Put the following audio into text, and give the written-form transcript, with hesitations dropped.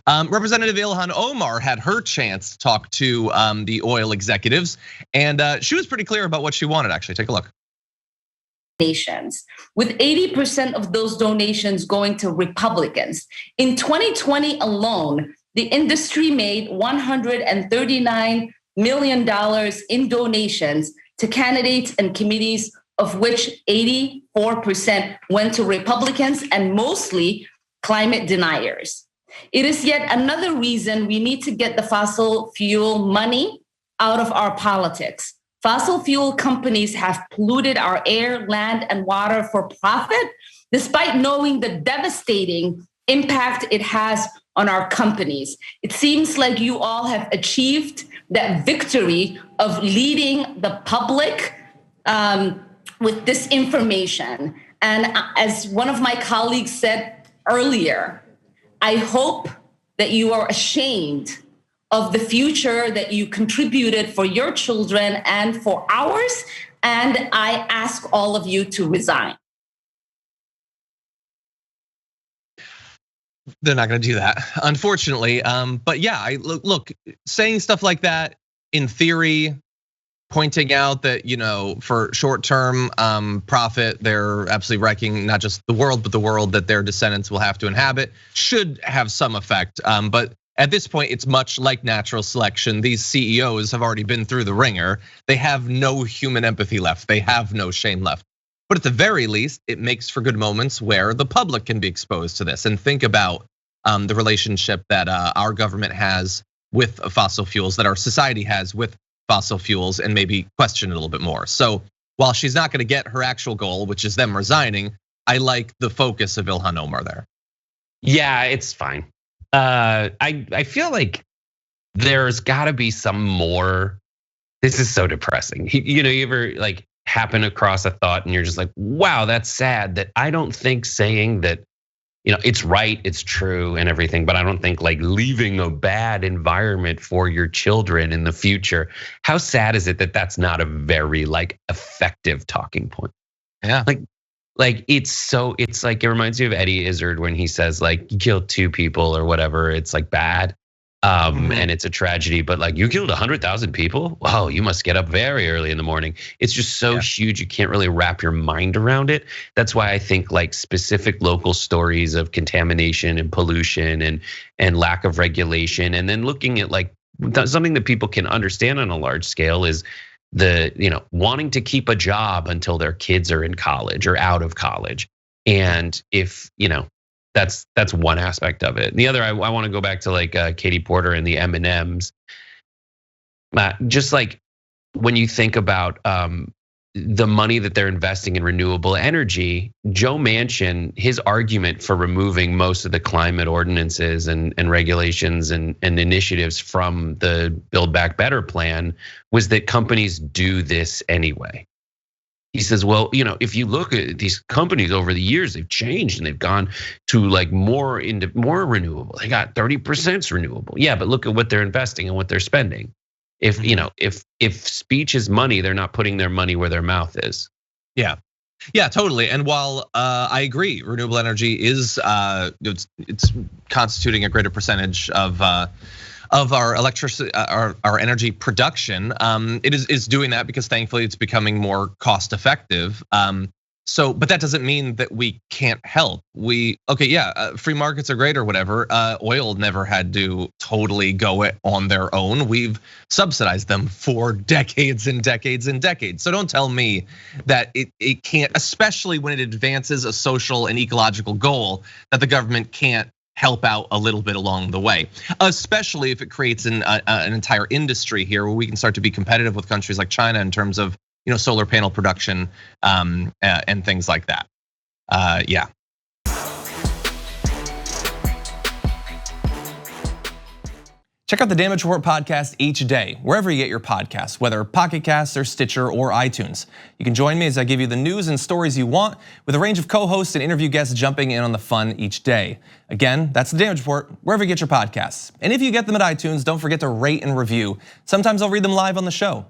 Representative Ilhan Omar had her chance to talk to the oil executives, and she was pretty clear about what she wanted, actually. Take a look. Donations, with 80% of those donations going to Republicans. In 2020 alone, the industry made $139 million in donations to candidates and committees, of which 84% went to Republicans and mostly climate deniers. It is yet another reason we need to get the fossil fuel money out of our politics. Fossil fuel companies have polluted our air, land, and water for profit, despite knowing the devastating impact it has on our companies. It seems like you all have achieved that victory of leading the public with disinformation. And as one of my colleagues said earlier, I hope that you are ashamed of the future that you contributed for your children and for ours. And I ask all of you to resign. They're not going to do that, unfortunately. But yeah, look, saying stuff like that in theory, pointing out that, for short-term profit, they're absolutely wrecking not just the world, but the world that their descendants will have to inhabit, should have some effect. But at this point, it's much like natural selection. These CEOs have already been through the ringer. They have no human empathy left. They have no shame left. But at the very least, it makes for good moments where the public can be exposed to this and think about the relationship that our government has with fossil fuels, that our society has with fossil fuels, and maybe question it a little bit more. So while she's not going to get her actual goal, which is them resigning, I like the focus of Ilhan Omar there. Yeah, it's fine. I feel like there's got to be some more. This is so depressing. You ever like happen across a thought and you're just like, wow, that's sad. That I don't think saying that, it's right, it's true and everything, but I don't think like leaving a bad environment for your children in the future. How sad is it that that's not a very like effective talking point? Yeah. Like it's like, it reminds me of Eddie Izzard when he says like you killed 2 people or whatever, it's like bad. And it's a tragedy, but like you killed 100,000 people. Wow, you must get up very early in the morning. It's just so huge, you can't really wrap your mind around it. That's why I think like specific local stories of contamination and pollution and lack of regulation, and then looking at like something that people can understand on a large scale is the wanting to keep a job until their kids are in college or out of college. And if that's one aspect of it. The other, I want to go back to like Katie Porter and the M&Ms. Just like when you think about the money that they're investing in renewable energy, Joe Manchin, his argument for removing most of the climate ordinances and regulations and initiatives from the Build Back Better plan was that companies do this anyway. He says, well, if you look at these companies over the years, they've changed and they've gone to like more renewable. They got 30% renewable. Yeah, but look at what they're investing and what they're spending. If speech is money, they're not putting their money where their mouth is. Yeah, totally. And while I agree, renewable energy is it's constituting a greater percentage of our electricity, our energy production. It is doing that because thankfully it's becoming more cost effective. But that doesn't mean that we can't help. Free markets are great or whatever. Oil never had to totally go it on their own. We've subsidized them for decades and decades and decades. So don't tell me that it can't, especially when it advances a social and ecological goal, that the government can't help out a little bit along the way, especially if it creates an entire industry here where we can start to be competitive with countries like China in terms of solar panel production and things like that. Yeah. Check out the Damage Report podcast each day, wherever you get your podcasts, whether Pocket Casts or Stitcher or iTunes. You can join me as I give you the news and stories you want, with a range of co-hosts and interview guests jumping in on the fun each day. Again, that's the Damage Report, wherever you get your podcasts. And if you get them at iTunes, don't forget to rate and review. Sometimes I'll read them live on the show.